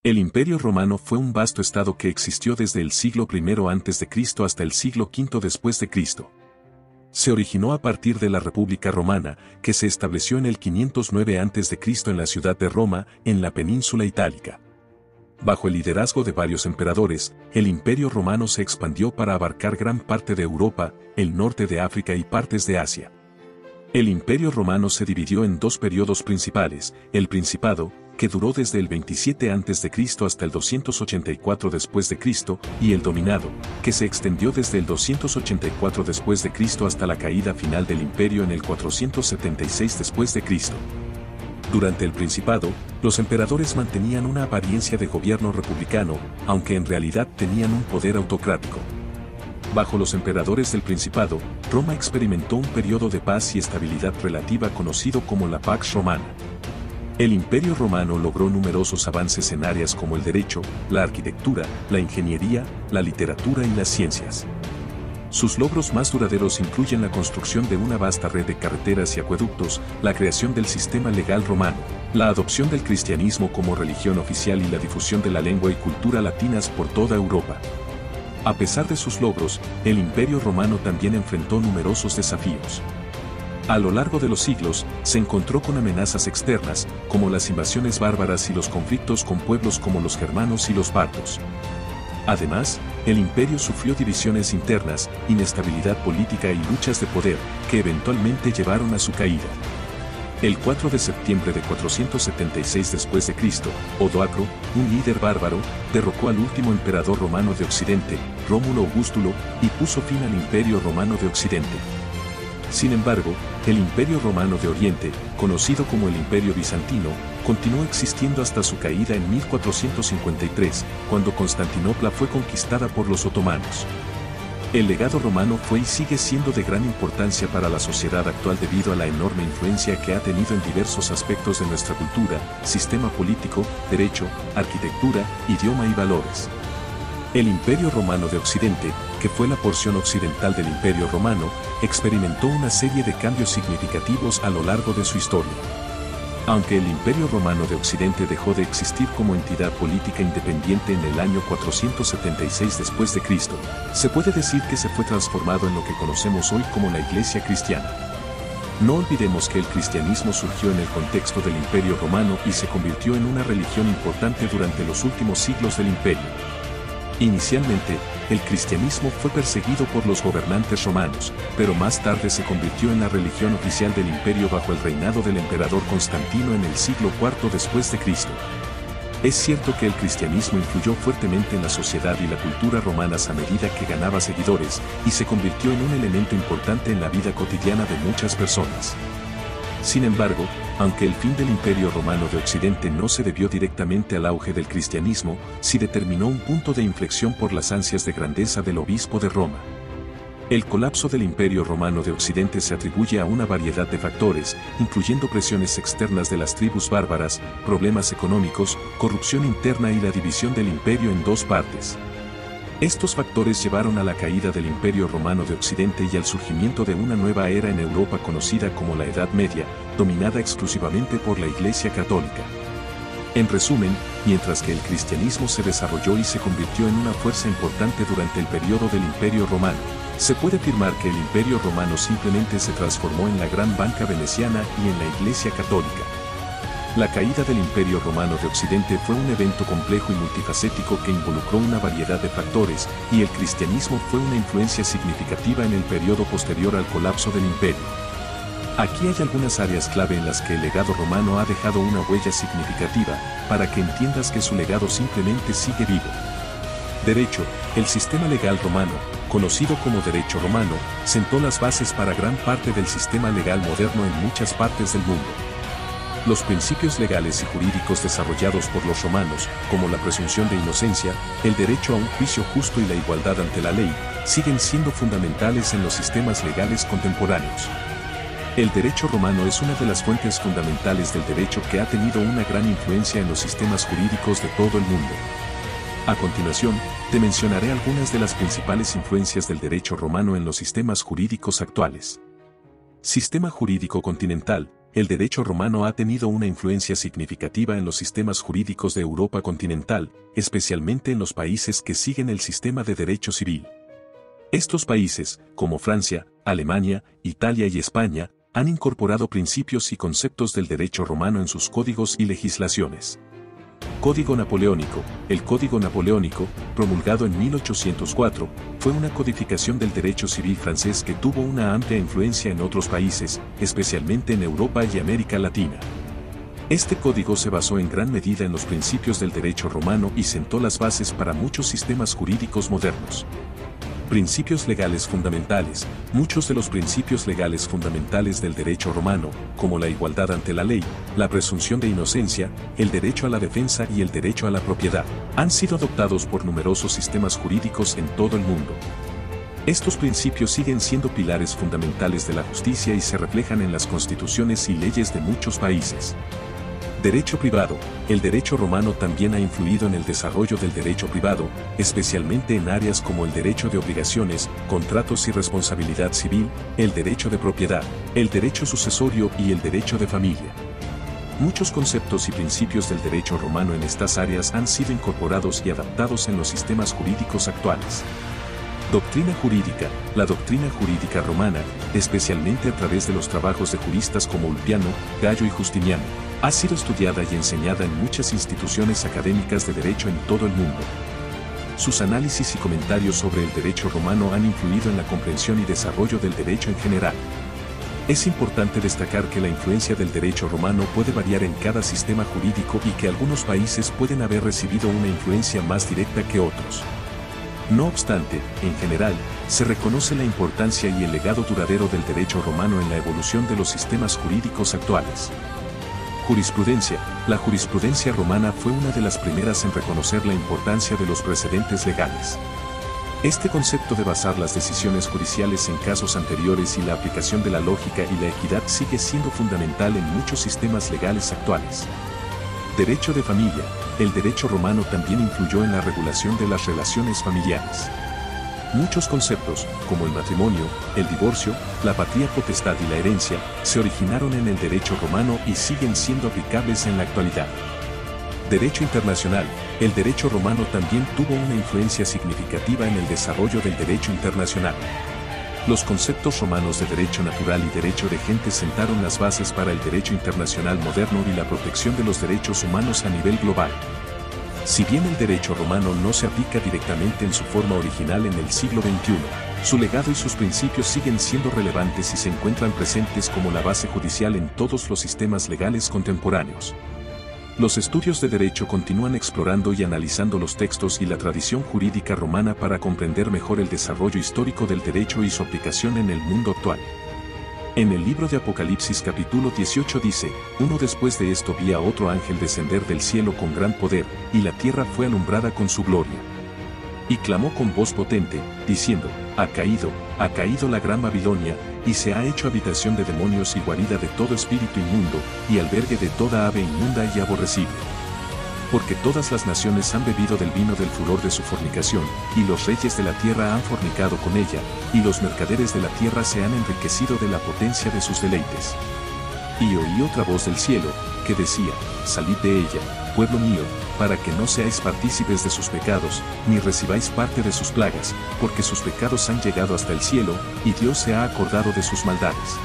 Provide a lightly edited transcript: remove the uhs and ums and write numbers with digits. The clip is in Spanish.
El Imperio Romano fue un vasto estado que existió desde el siglo I a.C. hasta el siglo V después de Cristo. Se originó a partir de la República Romana, que se estableció en el 509 a.C. en la ciudad de Roma, en la península itálica. Bajo el liderazgo de varios emperadores, el Imperio Romano se expandió para abarcar gran parte de Europa, el norte de África y partes de Asia. El Imperio Romano se dividió en dos periodos principales: el Principado, que duró desde el 27 a.C. hasta el 284 después de Cristo, y el Dominado, que se extendió desde el 284 después de Cristo hasta la caída final del imperio en el 476 después de Cristo. Durante el Principado, los emperadores mantenían una apariencia de gobierno republicano, aunque en realidad tenían un poder autocrático. Bajo los emperadores del Principado, Roma experimentó un periodo de paz y estabilidad relativa conocido como la Pax Romana. El Imperio Romano logró numerosos avances en áreas como el derecho, la arquitectura, la ingeniería, la literatura y las ciencias. Sus logros más duraderos incluyen la construcción de una vasta red de carreteras y acueductos, la creación del sistema legal romano, la adopción del cristianismo como religión oficial y la difusión de la lengua y cultura latinas por toda Europa. A pesar de sus logros, el Imperio Romano también enfrentó numerosos desafíos. A lo largo de los siglos, se encontró con amenazas externas, como las invasiones bárbaras y los conflictos con pueblos como los germanos y los partos. Además, el imperio sufrió divisiones internas, inestabilidad política y luchas de poder, que eventualmente llevaron a su caída. El 4 de septiembre de 476 después de Cristo, Odoacro, un líder bárbaro, derrocó al último emperador romano de Occidente, Rómulo Augustulo, y puso fin al Imperio Romano de Occidente. Sin embargo, el Imperio Romano de Oriente, conocido como el Imperio Bizantino, continuó existiendo hasta su caída en 1453, cuando Constantinopla fue conquistada por los otomanos. El legado romano fue y sigue siendo de gran importancia para la sociedad actual debido a la enorme influencia que ha tenido en diversos aspectos de nuestra cultura, sistema político, derecho, arquitectura, idioma y valores. El Imperio Romano de Occidente, que fue la porción occidental del Imperio Romano, experimentó una serie de cambios significativos a lo largo de su historia. Aunque el Imperio Romano de Occidente dejó de existir como entidad política independiente en el año 476 después de Cristo, se puede decir que se fue transformado en lo que conocemos hoy como la Iglesia cristiana. No olvidemos que el cristianismo surgió en el contexto del Imperio Romano y se convirtió en una religión importante durante los últimos siglos del imperio. Inicialmente, el cristianismo fue perseguido por los gobernantes romanos, pero más tarde se convirtió en la religión oficial del imperio bajo el reinado del emperador Constantino en el siglo IV después de Cristo. Es cierto que el cristianismo influyó fuertemente en la sociedad y la cultura romanas a medida que ganaba seguidores, y se convirtió en un elemento importante en la vida cotidiana de muchas personas. Sin embargo, aunque el fin del Imperio Romano de Occidente no se debió directamente al auge del cristianismo, sí determinó un punto de inflexión por las ansias de grandeza del obispo de Roma. El colapso del Imperio Romano de Occidente se atribuye a una variedad de factores, incluyendo presiones externas de las tribus bárbaras, problemas económicos, corrupción interna y la división del imperio en dos partes. Estos factores llevaron a la caída del Imperio Romano de Occidente y al surgimiento de una nueva era en Europa conocida como la Edad Media, dominada exclusivamente por la Iglesia Católica. En resumen, mientras que el cristianismo se desarrolló y se convirtió en una fuerza importante durante el periodo del Imperio Romano, se puede afirmar que el Imperio Romano simplemente se transformó en la Gran Banca Veneciana y en la Iglesia Católica. La caída del Imperio Romano de Occidente fue un evento complejo y multifacético que involucró una variedad de factores, y el cristianismo fue una influencia significativa en el periodo posterior al colapso del imperio. Aquí hay algunas áreas clave en las que el legado romano ha dejado una huella significativa, para que entiendas que su legado simplemente sigue vivo. Derecho. El sistema legal romano, conocido como derecho romano, sentó las bases para gran parte del sistema legal moderno en muchas partes del mundo. Los principios legales y jurídicos desarrollados por los romanos, como la presunción de inocencia, el derecho a un juicio justo y la igualdad ante la ley, siguen siendo fundamentales en los sistemas legales contemporáneos. El derecho romano es una de las fuentes fundamentales del derecho que ha tenido una gran influencia en los sistemas jurídicos de todo el mundo. A continuación, te mencionaré algunas de las principales influencias del derecho romano en los sistemas jurídicos actuales. Sistema jurídico continental. el derecho romano ha tenido una influencia significativa en los sistemas jurídicos de Europa continental, especialmente en los países que siguen el sistema de derecho civil. Estos países, como Francia, Alemania, Italia y España, han incorporado principios y conceptos del derecho romano en sus códigos y legislaciones. Código Napoleónico. El Código Napoleónico, promulgado en 1804, fue una codificación del derecho civil francés que tuvo una amplia influencia en otros países, especialmente en Europa y América Latina. Este código se basó en gran medida en los principios del derecho romano y sentó las bases para muchos sistemas jurídicos modernos. Principios legales fundamentales. Muchos de los principios legales fundamentales del derecho romano, como la igualdad ante la ley, la presunción de inocencia, el derecho a la defensa y el derecho a la propiedad, han sido adoptados por numerosos sistemas jurídicos en todo el mundo. Estos principios siguen siendo pilares fundamentales de la justicia y se reflejan en las constituciones y leyes de muchos países. Derecho privado. El derecho romano también ha influido en el desarrollo del derecho privado, especialmente en áreas como el derecho de obligaciones, contratos y responsabilidad civil, el derecho de propiedad, el derecho sucesorio y el derecho de familia. Muchos conceptos y principios del derecho romano en estas áreas han sido incorporados y adaptados en los sistemas jurídicos actuales. Doctrina jurídica. La doctrina jurídica romana, especialmente a través de los trabajos de juristas como Ulpiano, Gallo y Justiniano, ha sido estudiada y enseñada en muchas instituciones académicas de derecho en todo el mundo. Sus análisis y comentarios sobre el derecho romano han influido en la comprensión y desarrollo del derecho en general. Es importante destacar que la influencia del derecho romano puede variar en cada sistema jurídico y que algunos países pueden haber recibido una influencia más directa que otros. No obstante, en general, se reconoce la importancia y el legado duradero del derecho romano en la evolución de los sistemas jurídicos actuales. Jurisprudencia. La jurisprudencia romana fue una de las primeras en reconocer la importancia de los precedentes legales. Este concepto de basar las decisiones judiciales en casos anteriores y la aplicación de la lógica y la equidad sigue siendo fundamental en muchos sistemas legales actuales. Derecho de familia. El derecho romano también influyó en la regulación de las relaciones familiares. Muchos conceptos, como el matrimonio, el divorcio, la patria potestad y la herencia, se originaron en el derecho romano y siguen siendo aplicables en la actualidad. Derecho internacional. El derecho romano también tuvo una influencia significativa en el desarrollo del derecho internacional. Los conceptos romanos de derecho natural y derecho de gentes sentaron las bases para el derecho internacional moderno y la protección de los derechos humanos a nivel global. Si bien el derecho romano no se aplica directamente en su forma original en el siglo XXI, su legado y sus principios siguen siendo relevantes y se encuentran presentes como la base judicial en todos los sistemas legales contemporáneos. Los estudios de derecho continúan explorando y analizando los textos y la tradición jurídica romana para comprender mejor el desarrollo histórico del derecho y su aplicación en el mundo actual. En el libro de Apocalipsis capítulo 18 dice, uno después de esto vi a otro ángel descender del cielo con gran poder, y la tierra fue alumbrada con su gloria. Y clamó con voz potente, diciendo, ha caído la gran Babilonia, y se ha hecho habitación de demonios y guarida de todo espíritu inmundo, y albergue de toda ave inmunda y aborrecible. Porque todas las naciones han bebido del vino del furor de su fornicación, y los reyes de la tierra han fornicado con ella, y los mercaderes de la tierra se han enriquecido de la potencia de sus deleites. Y oí otra voz del cielo, que decía, salid de ella, pueblo mío, para que no seáis partícipes de sus pecados, ni recibáis parte de sus plagas, porque sus pecados han llegado hasta el cielo, y Dios se ha acordado de sus maldades.